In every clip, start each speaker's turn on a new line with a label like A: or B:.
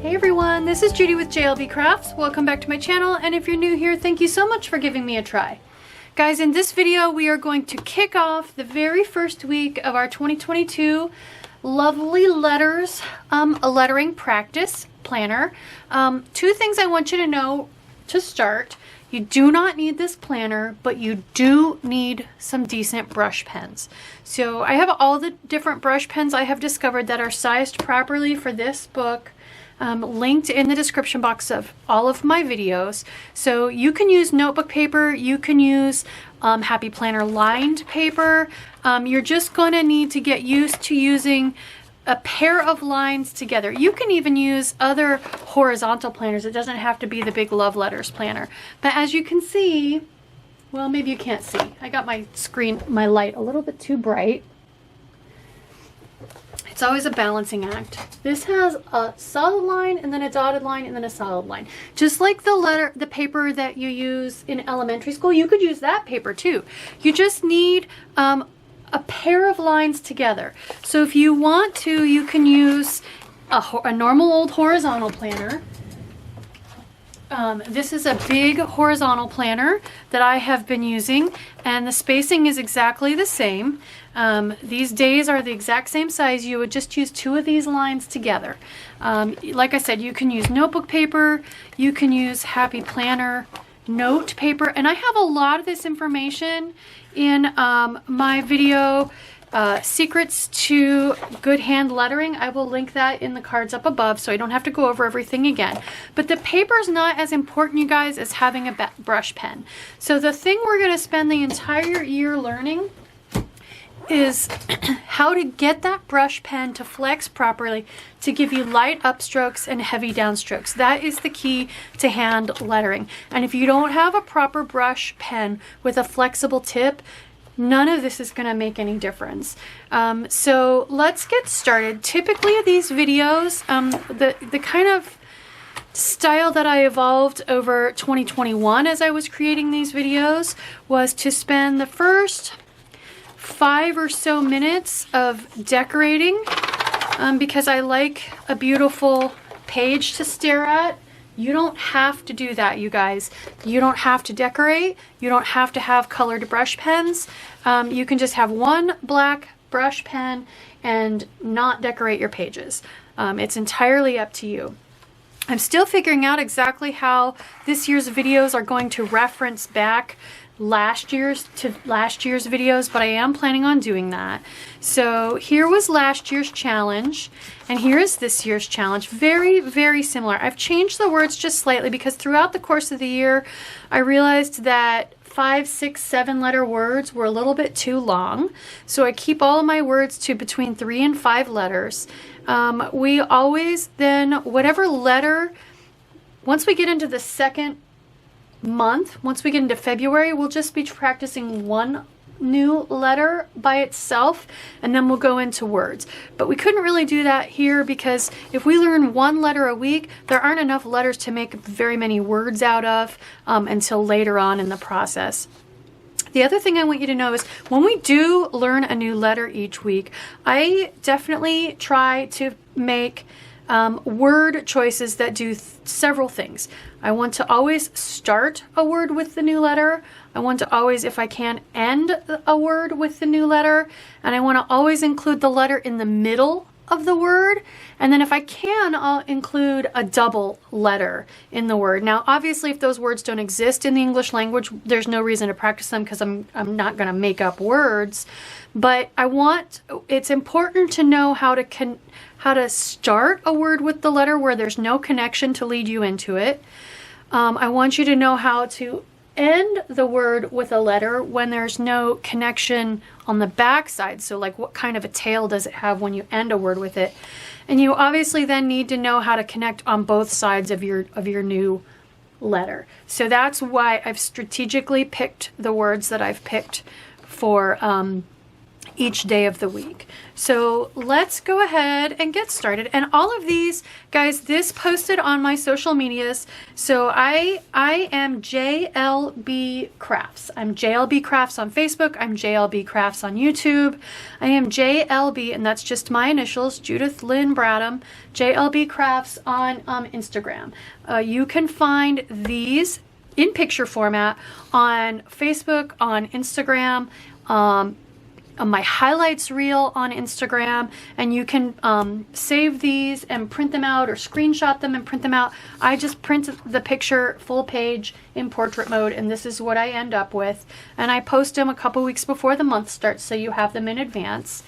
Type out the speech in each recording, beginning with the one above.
A: Hey everyone, this is Judi with JLBCrafts. Welcome back to my channel, and if you're new here, thank you so much for giving me a try. Guys, in this video we are going to kick off the very first week of our 2022 Lovely Letters a lettering practice planner. Two things I want you to know to start. You do not need this planner, but you do need some decent brush pens. So I have all the different brush pens I have discovered that are sized properly for this book, linked in the description box of all of my videos. So you can use notebook paper, you can use Happy Planner lined paper. You're just going to need to get used to using a pair of lines together. You can even use other horizontal planners. It doesn't have to be the big love letters planner. But as you can see, well, maybe you can't see. I got my screen, my light a little bit too bright. It's always a balancing act. This has a solid line and then a dotted line and then a solid line. Just like the paper that you use in elementary school, you could use that paper too. You just need a pair of lines together. So if you want to, you can use a normal old horizontal planner. This is a big horizontal planner that I have been using, and the spacing is exactly the same. These days are the exact same size. You would just use two of these lines together. Like I said, you can use notebook paper, you can use Happy Planner note paper, and I have a lot of this information in my video Secrets to Good Hand Lettering. I will link that in the cards up above so I don't have to go over everything again. But the paper is not as important, you guys, as having a brush pen. So the thing we're going to spend the entire year learning is how to get that brush pen to flex properly to give you light upstrokes and heavy downstrokes. That is the key to hand lettering. And if you don't have a proper brush pen with a flexible tip, none of this is going to make any difference. So let's get started. Typically these videos, the kind of style that I evolved over 2021 as I was creating these videos was to spend the first 5 or so minutes of decorating, because I like a beautiful page to stare at. You don't have to do that, you guys. You don't have to decorate. You don't have to have colored brush pens. You can just have one black brush pen and not decorate your pages. It's entirely up to you. I'm still figuring out exactly how this year's videos are going to reference back last year's videos, but I am planning on doing that. So here was last year's challenge, and here is this year's challenge. Very, very similar. I've changed the words just slightly because throughout the course of the year, I realized that 5, 6, 7 letter words were a little bit too long. So I keep all of my words to between 3 and 5 letters. We always then, whatever letter, once we get into the second month, once we get into February, we'll just be practicing one new letter by itself, and then we'll go into words. But we couldn't really do that here because if we learn one letter a week, there aren't enough letters to make very many words out of until later on in the process. The other thing I want you to know is when we do learn a new letter each week, I definitely try to make word choices that do several things. I want to always start a word with the new letter. I want to always, if I can, end a word with the new letter. And I want to always include the letter in the middle of the word. And then if I can, I'll include a double letter in the word. Now, obviously, if those words don't exist in the English language, there's no reason to practice them because I'm not going to make up words. But it's important to know how to start a word with the letter where there's no connection to lead you into it. I want you to know how to end the word with a letter when there's no connection on the back side. So like what kind of a tail does it have when you end a word with it? And you obviously then need to know how to connect on both sides of your new letter. So that's why I've strategically picked the words that I've picked for each day of the week. So let's go ahead and get started. And all of these, guys, this posted on my social medias. So I am JLB Crafts. I'm JLB Crafts on Facebook. I'm JLB Crafts on YouTube. I am JLB, and that's just my initials, Judith Lynn Bradham, JLB Crafts on Instagram. You can find these in picture format on Facebook, on Instagram, on my highlights reel on Instagram, and you can save these and print them out or screenshot them and print them out. I just print the picture full page in portrait mode, and this is what I end up with. And I post them a couple weeks before the month starts, so you have them in advance.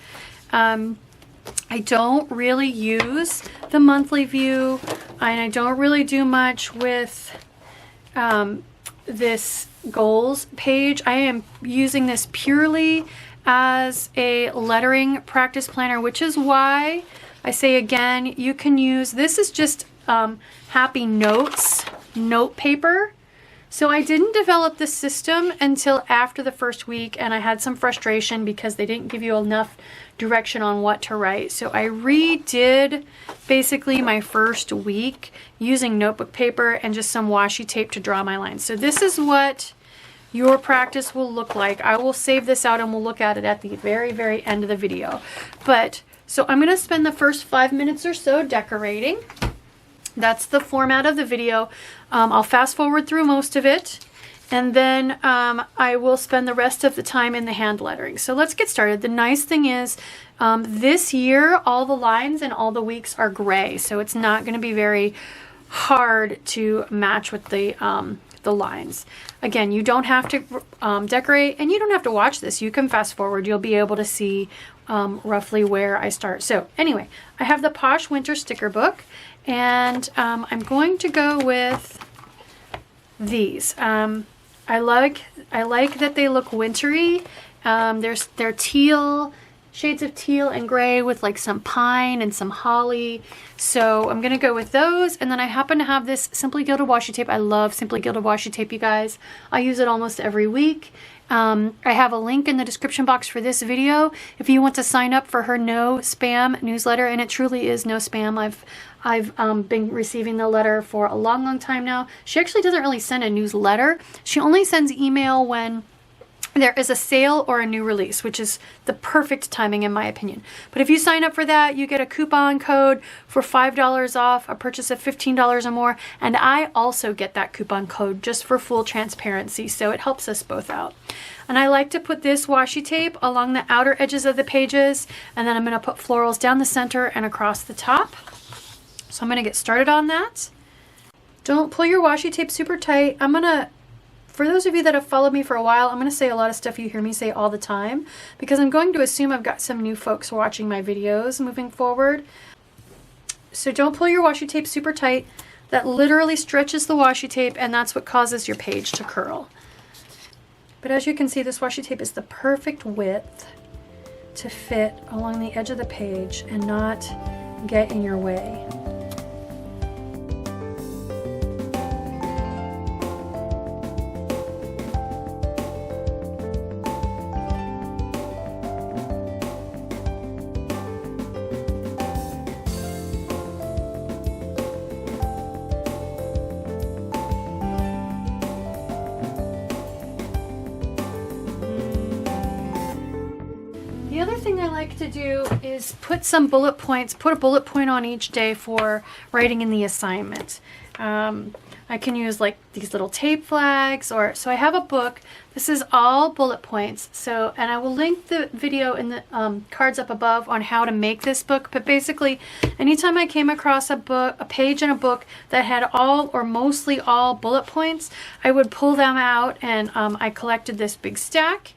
A: I don't really use the monthly view, and I don't really do much with this goals page. I am using this purely as a lettering practice planner, which is why I say again, you can use, this is just Happy Notes note paper. So I didn't develop the system until after the first week, and I had some frustration because they didn't give you enough direction on what to write. So I redid basically my first week using notebook paper and just some washi tape to draw my lines. So this is what your practice will look like. I will save this out and we'll look at it at the very, very end of the video. But so I'm going to spend the first 5 minutes or so decorating. That's the format of the video. I'll fast forward through most of it, and then I will spend the rest of the time in the hand lettering. So let's get started. The nice thing is this year all the lines and all the weeks are gray, so it's not going to be very hard to match with the lines. Again, you don't have to decorate, and you don't have to watch this. You can fast forward. You'll be able to see roughly where I start. So anyway, I have the Posh Winter sticker book, and I'm going to go with these. I like that they look wintry. They're teal, shades of teal and gray with like some pine and some holly. So I'm gonna go with those. And then I happen to have this Simply Gilded washi tape. I love Simply Gilded washi tape, you guys. I use it almost every week. I have a link in the description box for this video if you want to sign up for her no spam newsletter, and it truly is no spam. I've been receiving the letter for a long time now. She actually doesn't really send a newsletter. She only sends email when there is a sale or a new release, which is the perfect timing in my opinion. But if you sign up for that, you get a coupon code for $5 off a purchase of $15 or more. And I also get that coupon code just for full transparency. So it helps us both out. And I like to put this washi tape along the outer edges of the pages. And then I'm going to put florals down the center and across the top. So I'm going to get started on that. Don't pull your washi tape super tight. For those of you that have followed me for a while, I'm going to say a lot of stuff you hear me say all the time because I'm going to assume I've got some new folks watching my videos moving forward. So don't pull your washi tape super tight. That literally stretches the washi tape, and that's what causes your page to curl. But as you can see, this washi tape is the perfect width to fit along the edge of the page and not get in your way. The other thing I like to do is put some bullet points, put a bullet point on each day for writing in the assignment. I can use like these little tape flags, so I have a book. This is all bullet points. And I will link the video in the cards up above on how to make this book. But basically, anytime I came across a page in a book that had all or mostly all bullet points, I would pull them out, and I collected this big stack,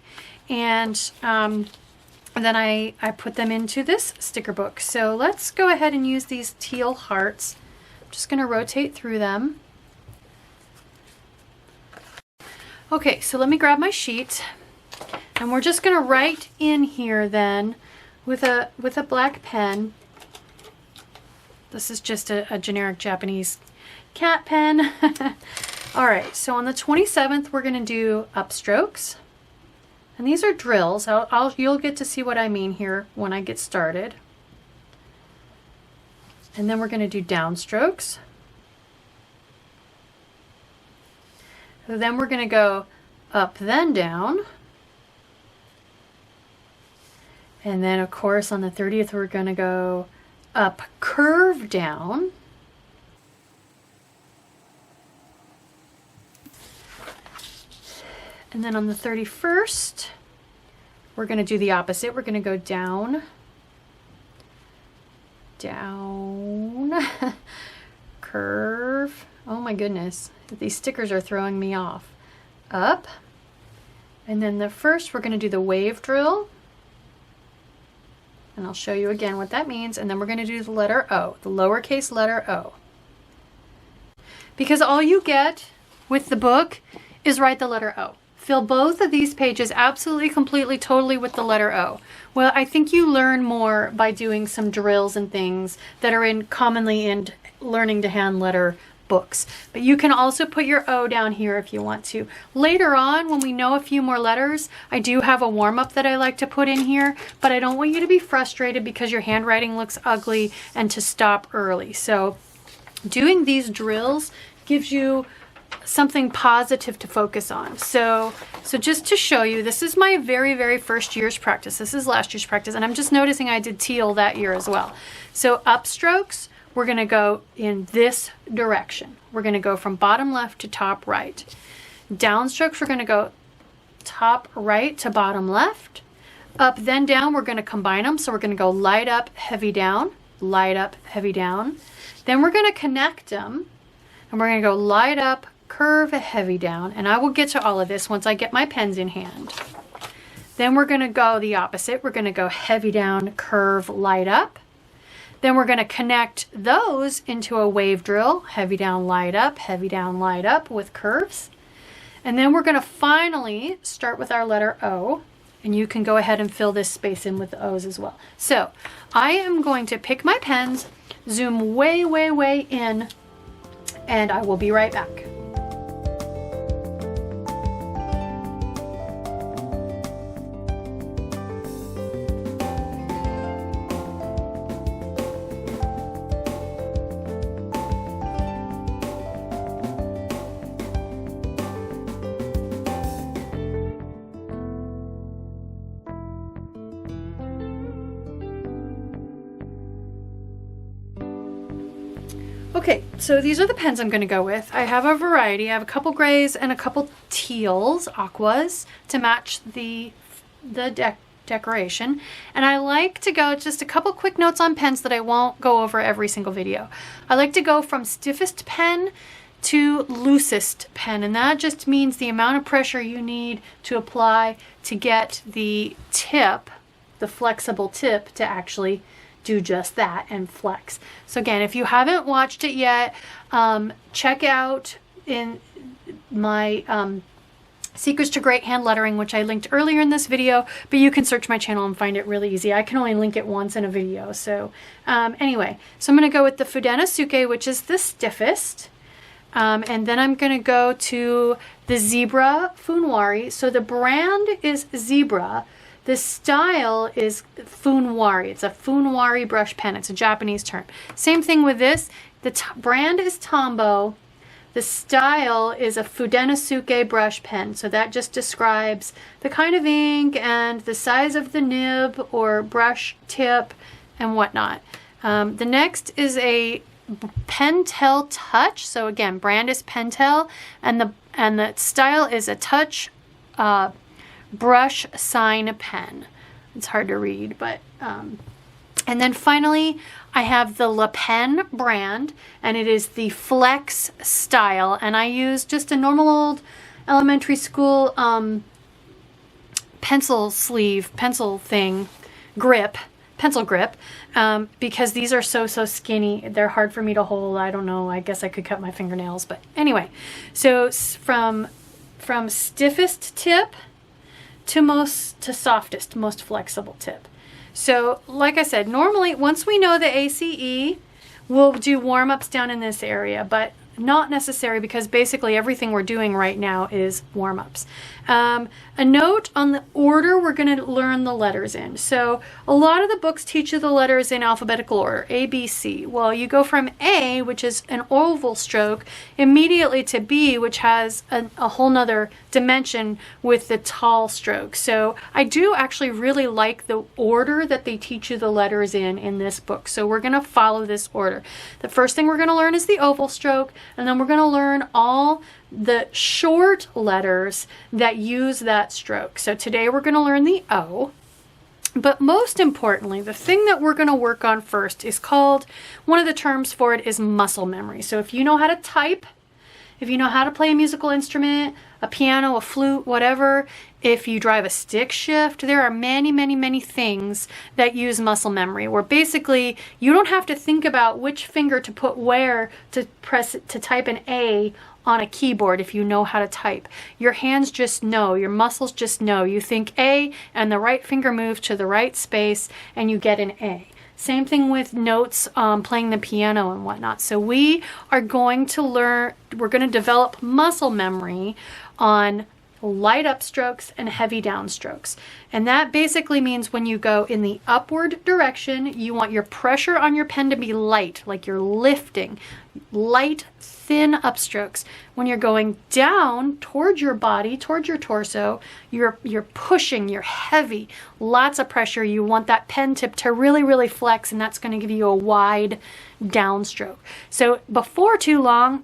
A: and then I put them into this sticker book. So let's go ahead and use these teal hearts. I'm just going to rotate through them. Okay, so let me grab my sheet, and we're just going to write in here then with a black pen. This is just a generic Japanese cat pen. All right, so on the 27th, we're going to do upstrokes. And these are drills. You'll get to see what I mean here when I get started. And then we're going to do downstrokes. Then we're going to go up, then down. And then, of course, on the 30th, we're going to go up, curve down. And then on the 31st, we're going to do the opposite. We're going to go down, down, curve. Oh my goodness, these stickers are throwing me off. Up. And then the first, we're going to do the wave drill. And I'll show you again what that means. And then we're going to do the letter O, the lowercase letter O. Because all you get with the book is write the letter O. Fill both of these pages absolutely, completely, totally with the letter O. Well, I think you learn more by doing some drills and things that are commonly in learning to hand letter books. But you can also put your O down here if you want to. Later on, when we know a few more letters, I do have a warm-up that I like to put in here, but I don't want you to be frustrated because your handwriting looks ugly and to stop early. So doing these drills gives you something positive to focus on. So just to show you, this is my very, very first year's practice. This is last year's practice, and I'm just noticing I did teal that year as well. So upstrokes, we're going to go in this direction. We're going to go from bottom left to top right. Downstrokes, we're going to go top right to bottom left. Up, then down, we're going to combine them. So we're going to go light up, heavy down, light up, heavy down. Then we're going to connect them, and we're going to go light up, curve, heavy down. And I will get to all of this once I get my pens in hand. Then we're going to go the opposite. We're going to go heavy down, curve, light up. Then we're going to connect those into a wave drill, heavy down, light up with curves. And then we're going to finally start with our letter O, and you can go ahead and fill this space in with the O's as well. So I am going to pick my pens, zoom way, way, way in, and I will be right back. Okay, so these are the pens I'm going to go with. I have a variety. I have a couple grays and a couple teals, aquas, to match the decoration. And I like to go, just a couple quick notes on pens that I won't go over every single video. I like to go from stiffest pen to loosest pen, and that just means the amount of pressure you need to apply to get the tip, the flexible tip, to actually do just that and flex. So again, if you haven't watched it yet, check out in my Secrets to Great Hand Lettering, which I linked earlier in this video, but you can search my channel and find it really easy. I can only link it once in a video. So anyway, so I'm going to go with the Fudenosuke, which is the stiffest. And then I'm going to go to the Zebra Funwari. So the brand is Zebra. The style is Funwari. It's a Funwari brush pen. It's a Japanese term. Same thing with this. The brand is Tombow. The style is a Fudenosuke brush pen. So that just describes the kind of ink and the size of the nib or brush tip and whatnot. The next is a Pentel Touch. So again, brand is Pentel, and the style is a Touch brush sign pen. It's hard to read, but and then finally I have the Le Pen brand, and it is the Flex style, and I use just a normal old elementary school pencil grip, because these are so skinny. They're hard for me to hold. I don't know, I guess I could cut my fingernails, but anyway. So from stiffest tip to softest, most flexible tip. So like I said, normally once we know the ACE, we'll do warm-ups down in this area, but not necessary because basically everything we're doing right now is warm-ups. A note on the order we're going to learn the letters in. So a lot of the books teach you the letters in alphabetical order, A, B, C. Well, you go from A, which is an oval stroke, immediately to B, which has a whole nother dimension with the tall stroke. So I do actually really like the order that they teach you the letters in this book. So we're going to follow this order. The first thing we're going to learn is the oval stroke, and then we're going to learn all the short letters that use that stroke. So today we're going to learn the O. But most importantly, the thing that we're going to work on first is called, one of the terms for it is muscle memory. So if you know how to type, if you know how to play a musical instrument, a piano, a flute, whatever, if you drive a stick shift, there are many, many, many things that use muscle memory, where basically you don't have to think about which finger to put where to press it, to type an A on a keyboard if you know how to type. Your hands just know, your muscles just know. You think A and the right finger moves to the right space and you get an A. Same thing with notes, playing the piano and whatnot. So we are going to learn, we're going to develop muscle memory on light up strokes and heavy down strokes. And that basically means when you go in the upward direction, you want your pressure on your pen to be light, like you're lifting, light, thin upstrokes. When you're going down towards your body, towards your torso, you're pushing, you're heavy, lots of pressure. You want that pen tip to really, really flex, and that's going to give you a wide downstroke. So before too long,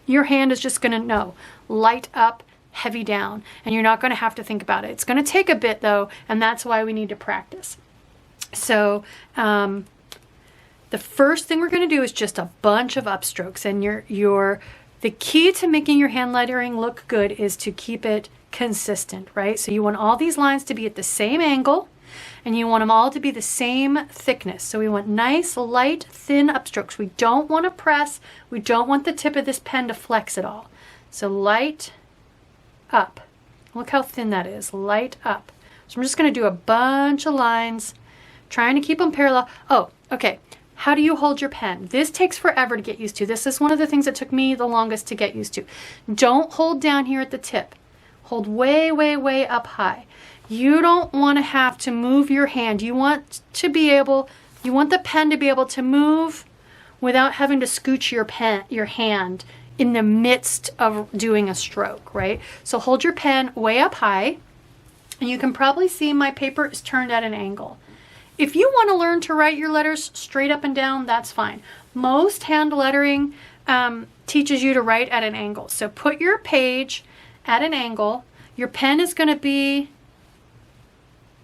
A: your hand is just going to know light up, heavy down, and you're not going to have to think about it. It's going to take a bit though, and that's why we need to practice. So the first thing we're going to do is just a bunch of upstrokes, and the key to making your hand lettering look good is to keep it consistent, right? So you want all these lines to be at the same angle, and you want them all to be the same thickness. So we want nice, light, thin upstrokes. We don't want to press. We don't want the tip of this pen to flex at all. So light up. Look how thin that is. Light up. So I'm just going to do a bunch of lines, trying to keep them parallel. Oh, okay. How do you hold your pen? This takes forever to get used to. This is one of the things that took me the longest to get used to. Don't hold down here at the tip. Hold way, way, way up high. You don't want to have to move your hand. You want the pen to be able to move without having to scooch your hand in the midst of doing a stroke, right? So hold your pen way up high, and you can probably see my paper is turned at an angle. If you want to learn to write your letters straight up and down, that's fine. Most hand lettering teaches you to write at an angle. So put your page at an angle. Your pen is going to be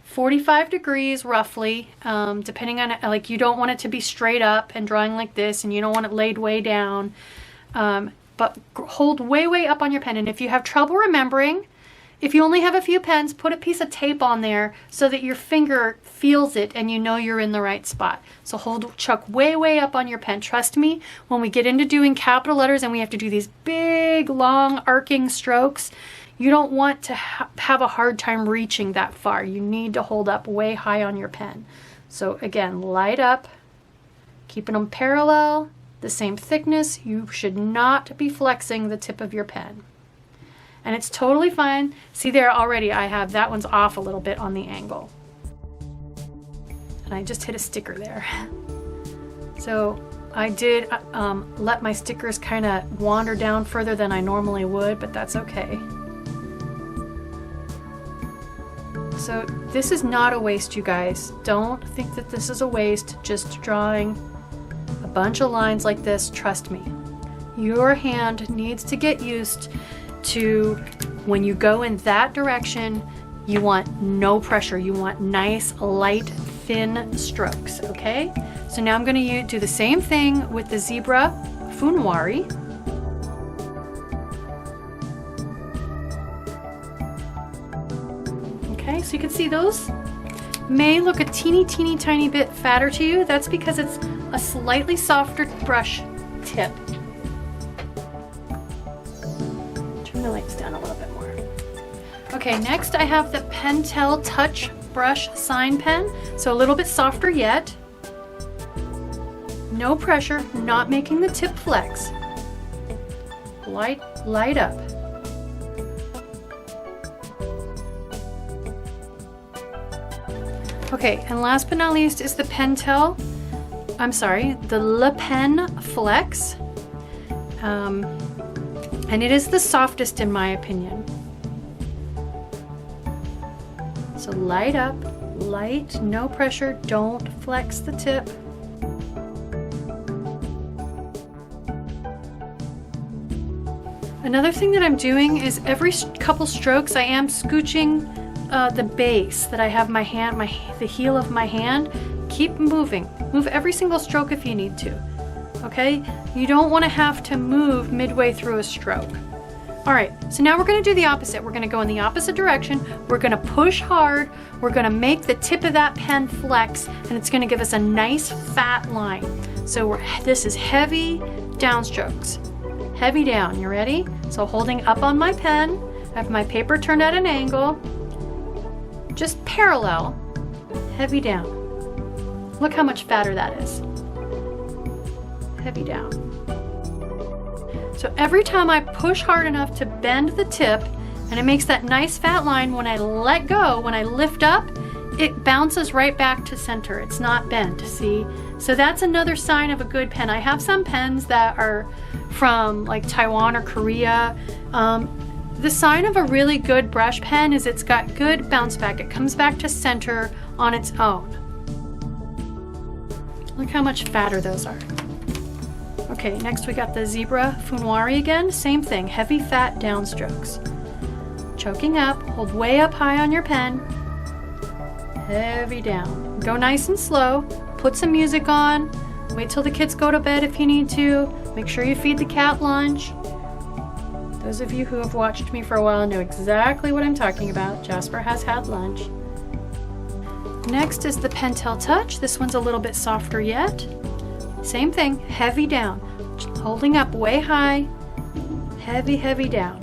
A: 45 degrees roughly, depending on, like, you don't want it to be straight up and drawing like this, and you don't want it laid way down. But hold way, way up on your pen. And if you have trouble remembering, if you only have a few pens, put a piece of tape on there so that your finger feels it and you know you're in the right spot. So hold, chuck way, way up on your pen. Trust me, when we get into doing capital letters and we have to do these big, long, arcing strokes, you don't want to have a hard time reaching that far. You need to hold up way high on your pen. So again, light up, keeping them parallel, the same thickness. You should not be flexing the tip of your pen. And it's totally fine. See there already, I have that one's off a little bit on the angle. And I just hit a sticker there. So I did let my stickers kind of wander down further than I normally would, but that's okay. So this is not a waste, you guys. Don't think that this is a waste, just drawing a bunch of lines like this. Trust me. Your hand needs to get used to, when you go in that direction, you want no pressure. You want nice, light, thin strokes, okay? So now I'm going to do the same thing with the zebra Funwari. Okay, so you can see those may look a teeny tiny bit fatter to you. That's because it's a slightly softer brush tip. Turn the lights down a little bit more. Okay, next I have the Pentel Touch brush sign pen. So a little bit softer yet. No pressure, not making the tip flex. light up. Okay, and last but not least is the the Le Pen Flex. And it is the softest in my opinion. So light up, light, no pressure, don't flex the tip. Another thing that I'm doing is every couple strokes I am scooching the base that I have my hand, the heel of my hand. Keep moving. Move every single stroke if you need to. Okay? You don't want to have to move midway through a stroke. All right, so now we're going to do the opposite. We're going to go in the opposite direction. We're going to push hard. We're going to make the tip of that pen flex, and it's going to give us a nice fat line. So this is heavy downstrokes. Heavy down. You ready? So holding up on my pen, I have my paper turned at an angle. Just parallel, heavy down. Look how much fatter that is. Heavy down. So every time I push hard enough to bend the tip, and it makes that nice fat line, when I let go, when I lift up, it bounces right back to center. It's not bent, see? So that's another sign of a good pen. I have some pens that are from like Taiwan or Korea. The sign of a really good brush pen is it's got good bounce back. It comes back to center on its own. Look how much fatter those are. Okay, next we got the Zebra Funwari again. Same thing, heavy fat downstrokes. Choking up, hold way up high on your pen. Heavy down. Go nice and slow. Put some music on. Wait till the kids go to bed if you need to. Make sure you feed the cat lunch. Those of you who have watched me for a while know exactly what I'm talking about. Jazpur has had lunch. Next is the Pentel Touch. This one's a little bit softer yet. Same thing, heavy down. Holding up way high, heavy, heavy down.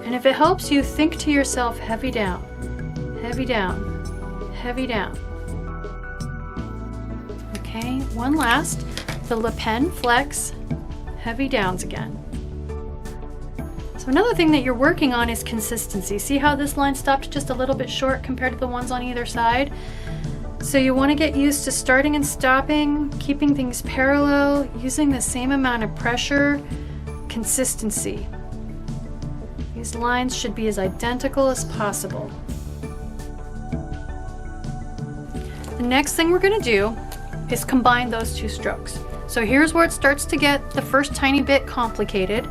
A: And if it helps you, think to yourself, heavy down, heavy down, heavy down. Okay, one last, the Le Pen Flex, heavy downs again. So another thing that you're working on is consistency. See how this line stopped just a little bit short compared to the ones on either side? So you want to get used to starting and stopping, keeping things parallel, using the same amount of pressure, consistency. These lines should be as identical as possible. The next thing we're going to do is combine those two strokes. So here's where it starts to get the first tiny bit complicated.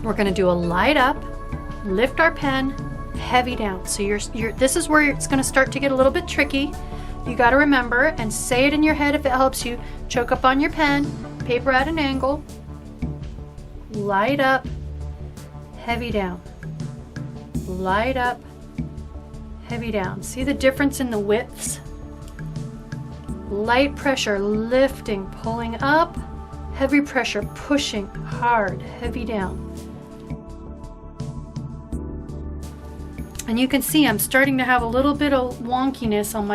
A: We're going to do a light up, lift our pen, heavy down. So this is where it's going to start to get a little bit tricky. You got to remember and say it in your head if it helps you. Choke up on your pen, paper at an angle, light up, heavy down, light up, heavy down. See the difference in the widths? Light pressure, lifting, pulling up, heavy pressure, pushing hard, heavy down. And you can see I'm starting to have a little bit of wonkiness on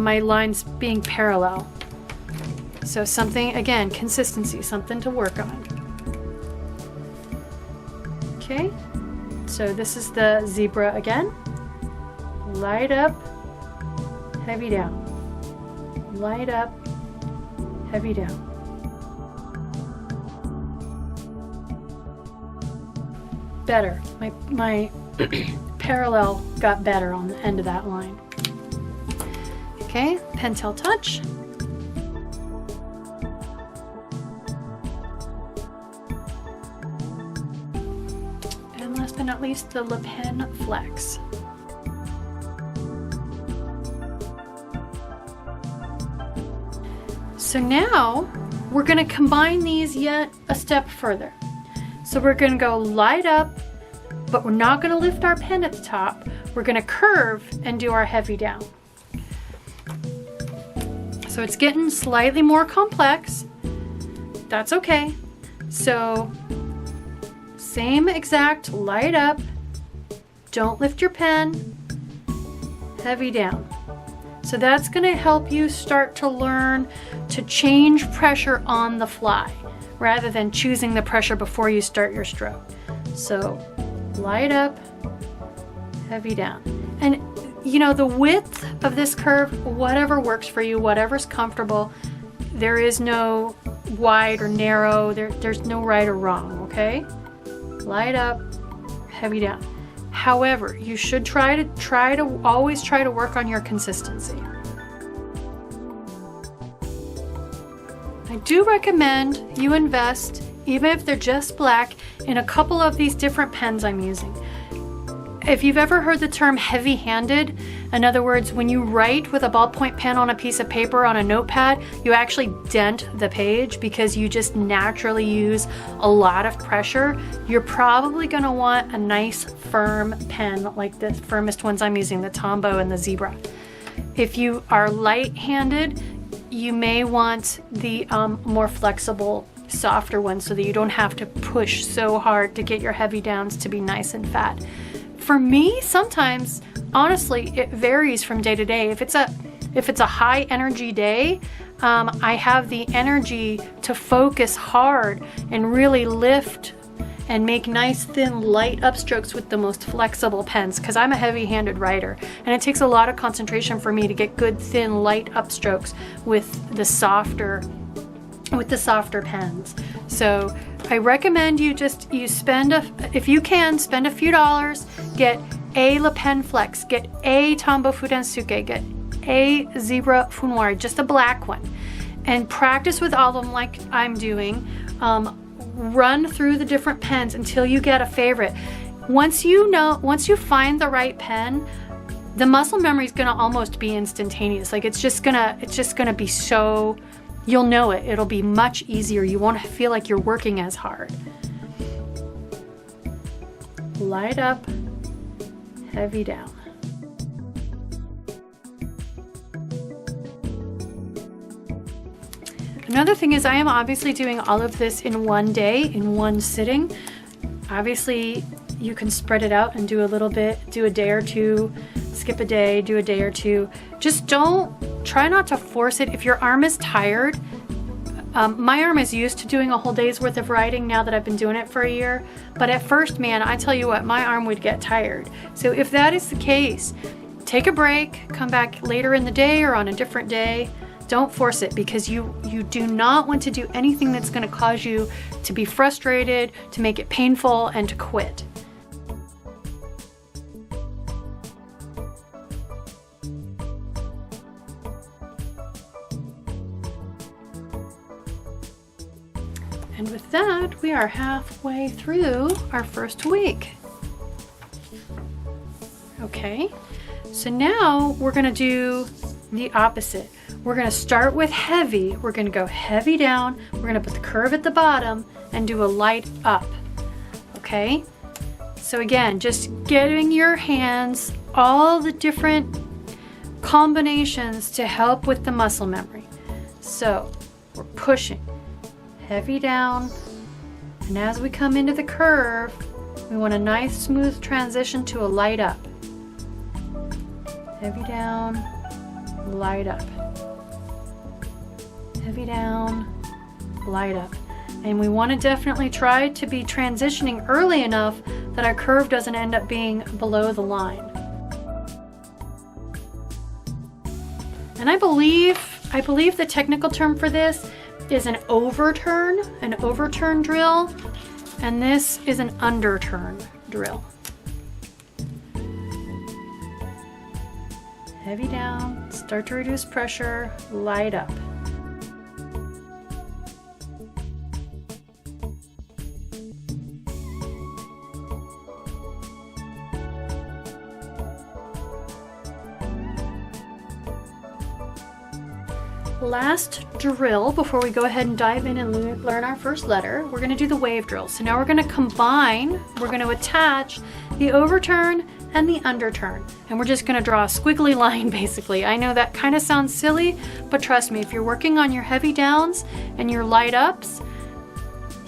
A: my lines being parallel. So something, again, consistency, something to work on. Okay, so this is the Zebra again. Light up, heavy down. Light up, heavy down. Better. My parallel got better on the end of that line. Okay, Pentel Touch. And last but not least, the Le Pen Flex. So now we're going to combine these yet a step further. So we're going to go light up, but we're not going to lift our pen at the top. We're going to curve and do our heavy down. So it's getting slightly more complex. That's okay. So same exact light up, don't lift your pen, heavy down. So that's going to help you start to learn to change pressure on the fly. rather than choosing the pressure before you start your stroke. So light up, heavy down. And you know, the width of this curve, whatever works for you, whatever's comfortable, there is no wide or narrow, there's no right or wrong, okay? Light up, heavy down. However, you should always try to work on your consistency. I do recommend you invest, even if they're just black, in a couple of these different pens I'm using. If you've ever heard the term heavy-handed, in other words, when you write with a ballpoint pen on a piece of paper on a notepad, you actually dent the page because you just naturally use a lot of pressure. You're probably going to want a nice firm pen like the firmest ones I'm using, the Tombow and the Zebra. If you are light-handed, you may want the more flexible, softer ones so that you don't have to push so hard to get your heavy downs to be nice and fat. For me, sometimes, honestly, it varies from day to day. If it's a high energy day, I have the energy to focus hard and really lift and make nice thin light upstrokes with the most flexible pens, because I'm a heavy-handed writer and it takes a lot of concentration for me to get good thin light upstrokes with the softer pens. So I recommend you spend if you can, spend a few dollars, get a Le Pen Flex, get a Tombow Fudenosuke, get a Zebra Funwari, just a black one, and practice with all of them like I'm doing. Run through the different pens until you get a favorite. Once you find the right pen, the muscle memory is gonna almost be instantaneous. Like it's just gonna be so, you'll know it. It'll be much easier. You won't feel like you're working as hard. Light up, heavy down. Another thing is I am obviously doing all of this in one day, in one sitting. Obviously, you can spread it out and do a little bit, do a day or two, skip a day, do a day or two. Just try not to force it. If your arm is tired, my arm is used to doing a whole day's worth of writing now that I've been doing it for a year. But at first, man, I tell you what, my arm would get tired. So if that is the case, take a break, come back later in the day or on a different day. Don't force it, because you do not want to do anything that's going to cause you to be frustrated, to make it painful, and to quit. And with that, we are halfway through our first week. Okay, so now we're going to do the opposite. We're going to start with heavy. We're going to go heavy down. We're going to put the curve at the bottom and do a light up. Okay? So again, just getting your hands all the different combinations to help with the muscle memory. So we're pushing heavy down, and as we come into the curve, we want a nice smooth transition to a light up. Heavy down, light up. Heavy down, light up. And we want to definitely try to be transitioning early enough that our curve doesn't end up being below the line. And I believe the technical term for this is an overturn drill, and this is an underturn drill. Heavy down, start to reduce pressure, light up. Last drill before we go ahead and dive in and learn our first letter, we're going to do the wave drill. So now we're going to combine, we're going to attach the overturn and the underturn, and we're just going to draw a squiggly line basically. I know that kind of sounds silly, but trust me, if you're working on your heavy downs and your light ups,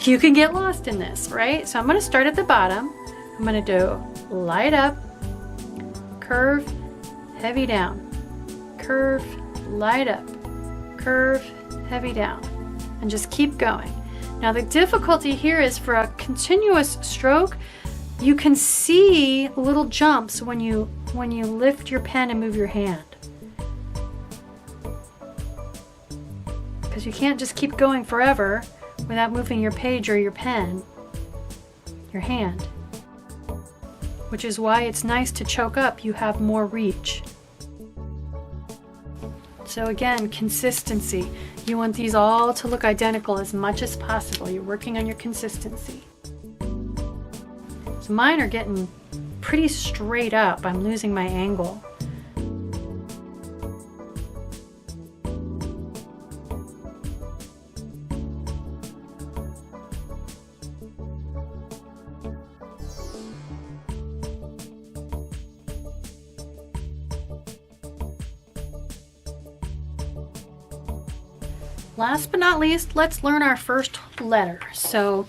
A: you can get lost in this, right? So I'm going to start at the bottom. I'm going to do light up, curve, heavy down, curve, light up, curve, heavy down, and just keep going. Now the difficulty here is for a continuous stroke, you can see little jumps when you lift your pen and move your hand. Because you can't just keep going forever without moving your page or your pen, your hand. Which is why it's nice to choke up, you have more reach. So again, consistency. You want these all to look identical as much as possible. You're working on your consistency. So mine are getting pretty straight up. I'm losing my angle. Last but not least, let's learn our first letter. So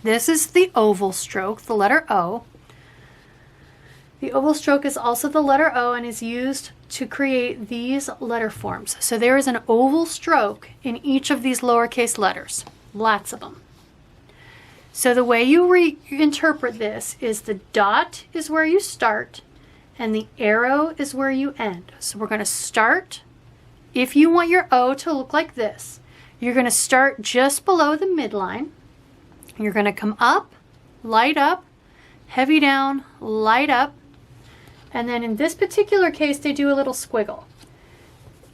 A: this is the oval stroke, the letter O. The oval stroke is also the letter O and is used to create these letter forms. So there is an oval stroke in each of these lowercase letters, lots of them. So the way you reinterpret this is the dot is where you start and the arrow is where you end. So we're going to start. If you want your O to look like this, you're going to start just below the midline. You're going to come up, light up, heavy down, light up, and then in this particular case, they do a little squiggle.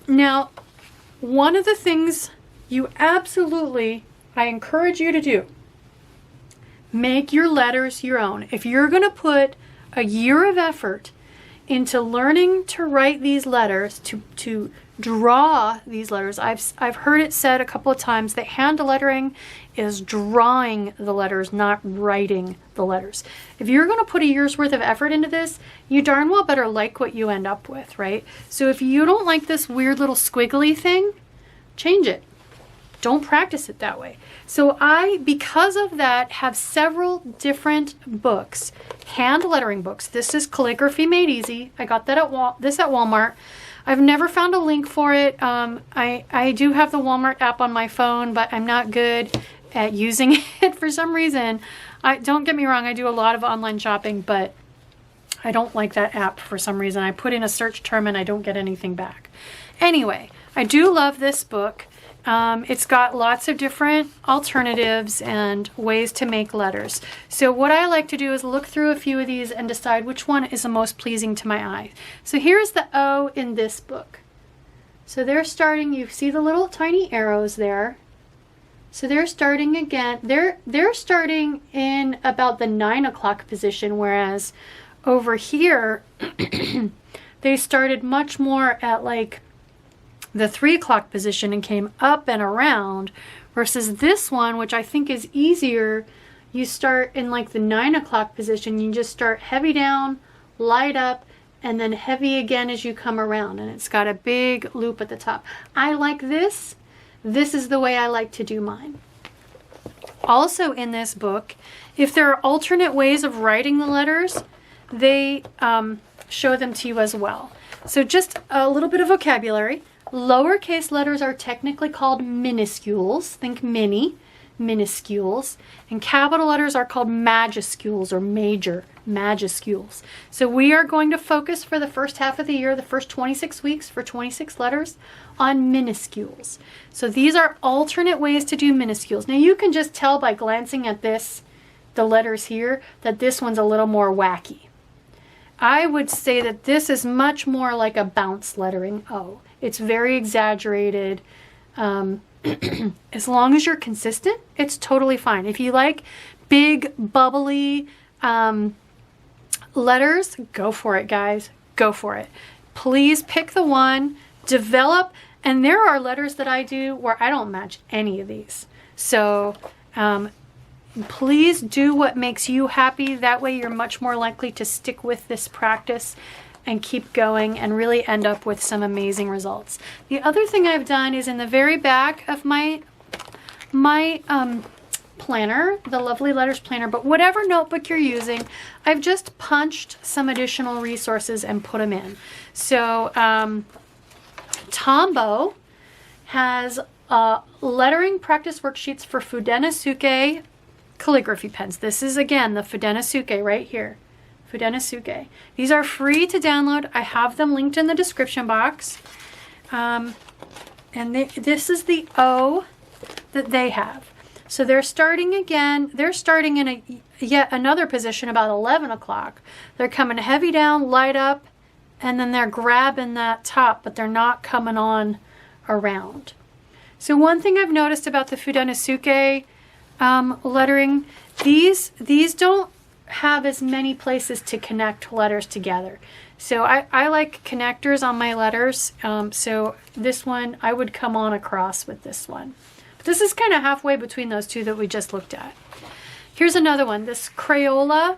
A: Now, one of the things you absolutely, I encourage you to do, make your letters your own. If you're going to put a year of effort into learning to write these letters, to draw these letters. I've heard it said a couple of times that hand lettering is drawing the letters, not writing the letters. If you're going to put a year's worth of effort into this, you darn well better like what you end up with, right? So if you don't like this weird little squiggly thing, change it. Don't practice it that way. So I, because of that, have several different books, hand lettering books. This is Calligraphy Made Easy. I got that at Walmart. I've never found a link for it. I do have the Walmart app on my phone, but I'm not good at using it for some reason. Don't get me wrong, I do a lot of online shopping, but I don't like that app for some reason. I put in a search term and I don't get anything back. Anyway, I do love this book. It's got lots of different alternatives and ways to make letters. So what I like to do is look through a few of these and decide which one is the most pleasing to my eye. So here's the O in this book. So they're starting, you see the little tiny arrows there. So they're starting again, they're starting in about the 9 o'clock position, whereas over here, they started much more at like the 3 o'clock position and came up and around, versus this one, which I think is easier, you start in like the 9 o'clock position, you just start heavy down, light up, and then heavy again as you come around, and it's got a big loop at the top. I like this. This is the way I like to do mine. Also in this book, if there are alternate ways of writing the letters, they show them to you as well. So just a little bit of vocabulary. Lowercase letters are technically called minuscules. Think mini, minuscules. And capital letters are called majuscules or major, majuscules. So we are going to focus for the first half of the year, the first 26 weeks for 26 letters, on minuscules. So these are alternate ways to do minuscules. Now you can just tell by glancing at this, the letters here, that this one's a little more wacky. I would say that this is much more like a bounce lettering O. It's very exaggerated. As long as you're consistent, it's totally fine. If you like big, bubbly letters, go for it, guys. Go for it. Please pick the one, develop, and there are letters that I do where I don't match any of these. So please do what makes you happy. That way you're much more likely to stick with this practice and keep going and really end up with some amazing results. The other thing I've done is in the very back of my planner, the Lovely Letters planner, but whatever notebook you're using, I've just punched some additional resources and put them in. So Tombow has lettering practice worksheets for Fudenosuke calligraphy pens. This is again the Fudenosuke right here. Fudenosuke. These are free to download. I have them linked in the description box. And this is the O that they have. So they're starting again. They're starting in yet another position about 11 o'clock. They're coming heavy down, light up, and then they're grabbing that top, but they're not coming on around. So one thing I've noticed about the Fudenosuke lettering, these don't have as many places to connect letters together. So I like connectors on my letters. So this one, I would come on across with this one. But this is kind of halfway between those two that we just looked at. Here's another one, this Crayolicgraphy.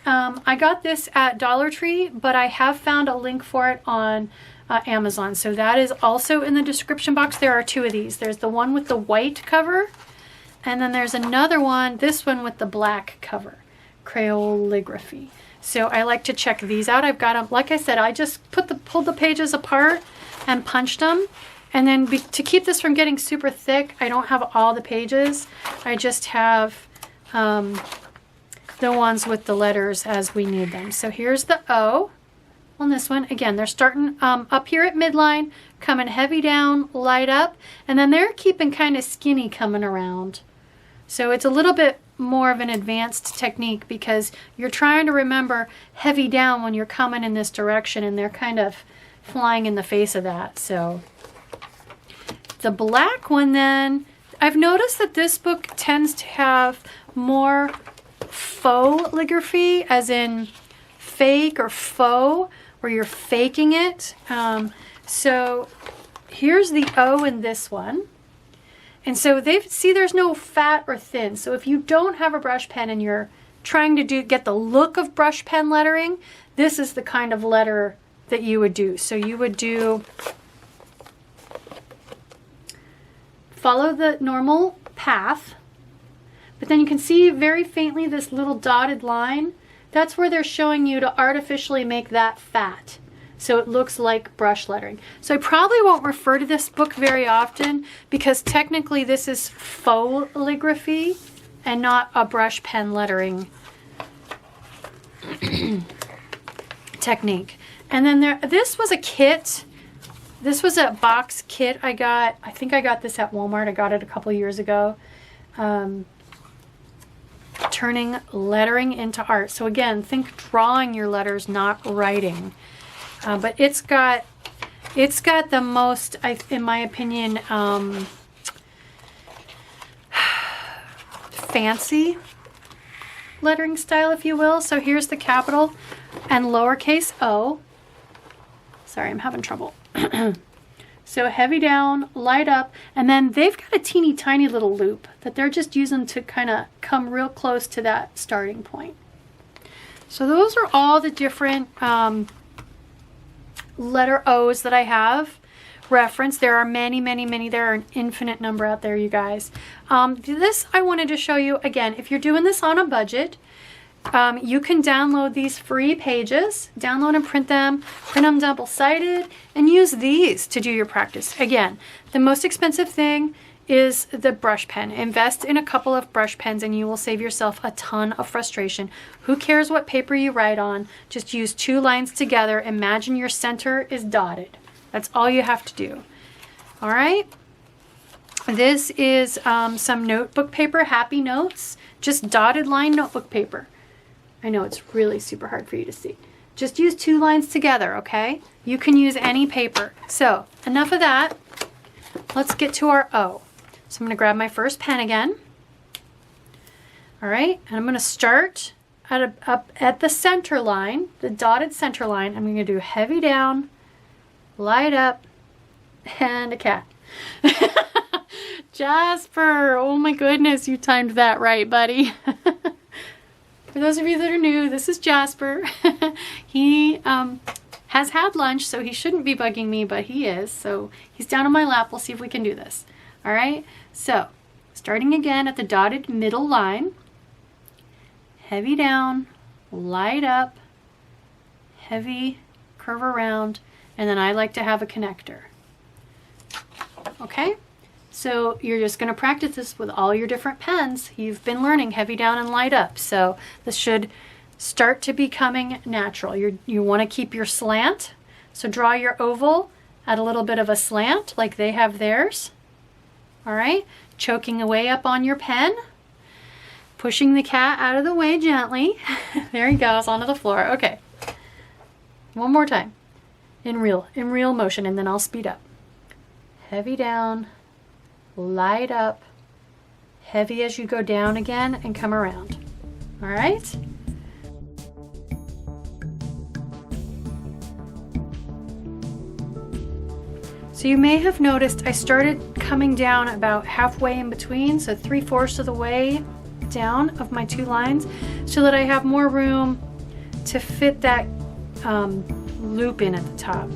A: I got this at Dollar Tree, but I have found a link for it on Amazon. So that is also in the description box. There are two of these. There's the one with the white cover, and then there's another one, this one with the black cover, Crayolicgraphy. So I like to check these out. I've got them, like I said, I just pulled the pages apart and punched them. And then to keep this from getting super thick, I don't have all the pages. I just have the ones with the letters as we need them. So here's the O on this one. Again, they're starting up here at midline, coming heavy down, light up, and then they're keeping kind of skinny coming around. So it's a little bit more of an advanced technique because you're trying to remember heavy down when you're coming in this direction, and they're kind of flying in the face of that. So the black one then, I've noticed that this book tends to have more faux calligraphy, as in fake or faux, where you're faking it. So here's the O in this one. And so there's no fat or thin. So if you don't have a brush pen and you're trying to get the look of brush pen lettering, this is the kind of letter that you would do. So you would follow the normal path, but then you can see very faintly this little dotted line. That's where they're showing you to artificially make that fat, so it looks like brush lettering. So I probably won't refer to this book very often because technically this is faux calligraphy and not a brush pen lettering technique. And then this was a kit. This was a box kit I got. I think I got this at Walmart. I got it a couple years ago. Turning lettering into art. So again, think drawing your letters, not writing. But it's got the most, in my opinion, fancy lettering style, if you will. So here's the capital and lowercase o. Sorry, I'm having trouble. So heavy down, light up, and then they've got a teeny tiny little loop that they're just using to kind of come real close to that starting point. So those are all the different letter O's that I have referenced. There are many, many, many. There are an infinite number out there, you guys. This I wanted to show you, again, if you're doing this on a budget, you can download these free pages, download and print them double-sided, and use these to do your practice. Again, the most expensive thing is the brush pen. Invest in a couple of brush pens and you will save yourself a ton of frustration. Who cares what paper you write on? Just use two lines together. Imagine your center is dotted. That's all you have to do. All right. This is some notebook paper, Happy Notes, just dotted line notebook paper. I know it's really super hard for you to see. Just use two lines together, okay? You can use any paper. So enough of that. Let's get to our O. So I'm going to grab my first pen again. All right, and I'm going to start up at the center line, the dotted center line. I'm going to do heavy down, light up, and a cat. Jasper, oh my goodness, you timed that right, buddy. For those of you that are new, this is Jasper. He has had lunch, so he shouldn't be bugging me, but he is. So he's down on my lap. We'll see if we can do this. All right, so starting again at the dotted middle line, heavy down, light up, heavy curve around, and then I like to have a connector. Okay, so you're just going to practice this with all your different pens. You've been learning heavy down and light up, so this should start to becoming natural. You want to keep your slant, so draw your oval at a little bit of a slant like they have theirs. All right, choking away up on your pen, pushing the cat out of the way gently. There he goes onto the floor. Okay, one more time in real motion, and then I'll speed up. Heavy down, light up, heavy as you go down again and come around. All right. So you may have noticed I started coming down about halfway in between, so 3/4 of the way down of my two lines, so that I have more room to fit that loop in at the top.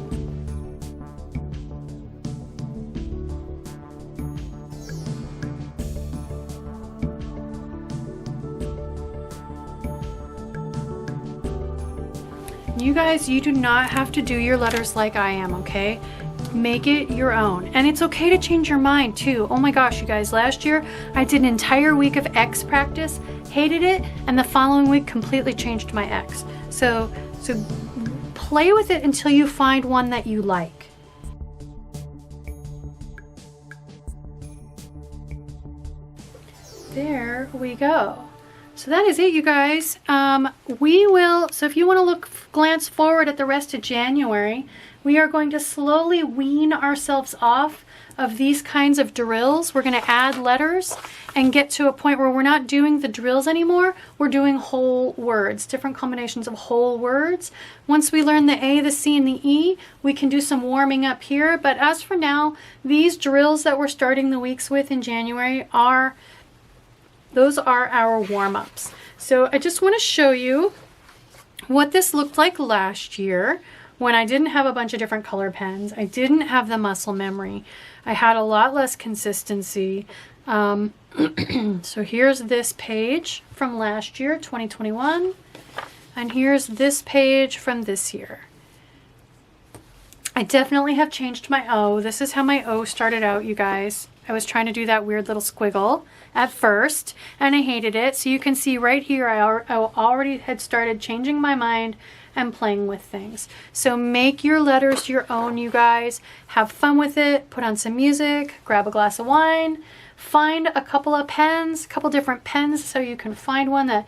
A: You guys, you do not have to do your letters like I am, okay? Make it your own. And it's okay to change your mind too. Oh my gosh, you guys, last year I did an entire week of X practice, hated it, and the following week completely changed my X. So play with it until you find one that you like. There we go. So that is it, you guys. So if you want to glance forward at the rest of January, we are going to slowly wean ourselves off of these kinds of drills. We're going to add letters and get to a point where we're not doing the drills anymore. We're doing whole words, different combinations of whole words. Once we learn the A, the C, and the E, we can do some warming up here. But as for now, these drills that we're starting the weeks with in January those are our warm-ups. So I just want to show you what this looked like last year when I didn't have a bunch of different color pens. I didn't have the muscle memory. I had a lot less consistency. So here's this page from last year, 2021. And here's this page from this year. I definitely have changed my O. This is how my O started out, you guys. I was trying to do that weird little squiggle at first, and I hated it. So you can see right here, I already had started changing my mind and playing with things. So make your letters your own, you guys. Have fun with it. Put on some music, grab a glass of wine, find a couple of pens, a couple different pens, so you can find one that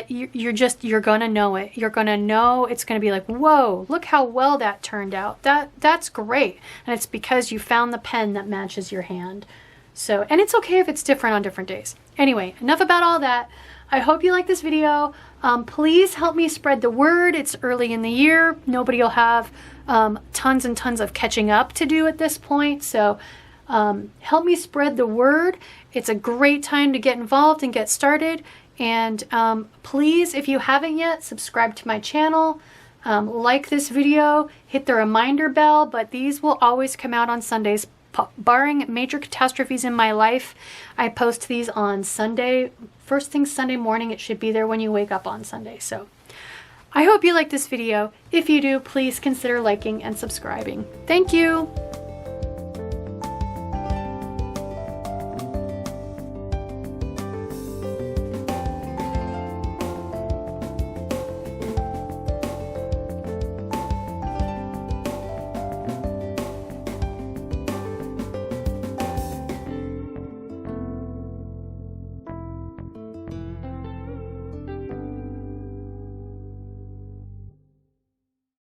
A: you're gonna know it. You're gonna know, it's gonna be like, whoa, look how well that turned out. That's great. And it's because you found the pen that matches your hand. So, and it's okay if it's different on different days. Anyway, enough about all that. I hope you like this video. Please help me spread the word. It's early in the year. Nobody will have tons and tons of catching up to do at this point. So help me spread the word. It's a great time to get involved and get started. And please, if you haven't yet, subscribe to my channel. Like this video, hit the reminder bell, but these will always come out on Sundays. Barring major catastrophes in my life, I post these on Sunday. First thing Sunday morning, it should be there when you wake up on Sunday. So I hope you like this video. If you do, please consider liking and subscribing. Thank you.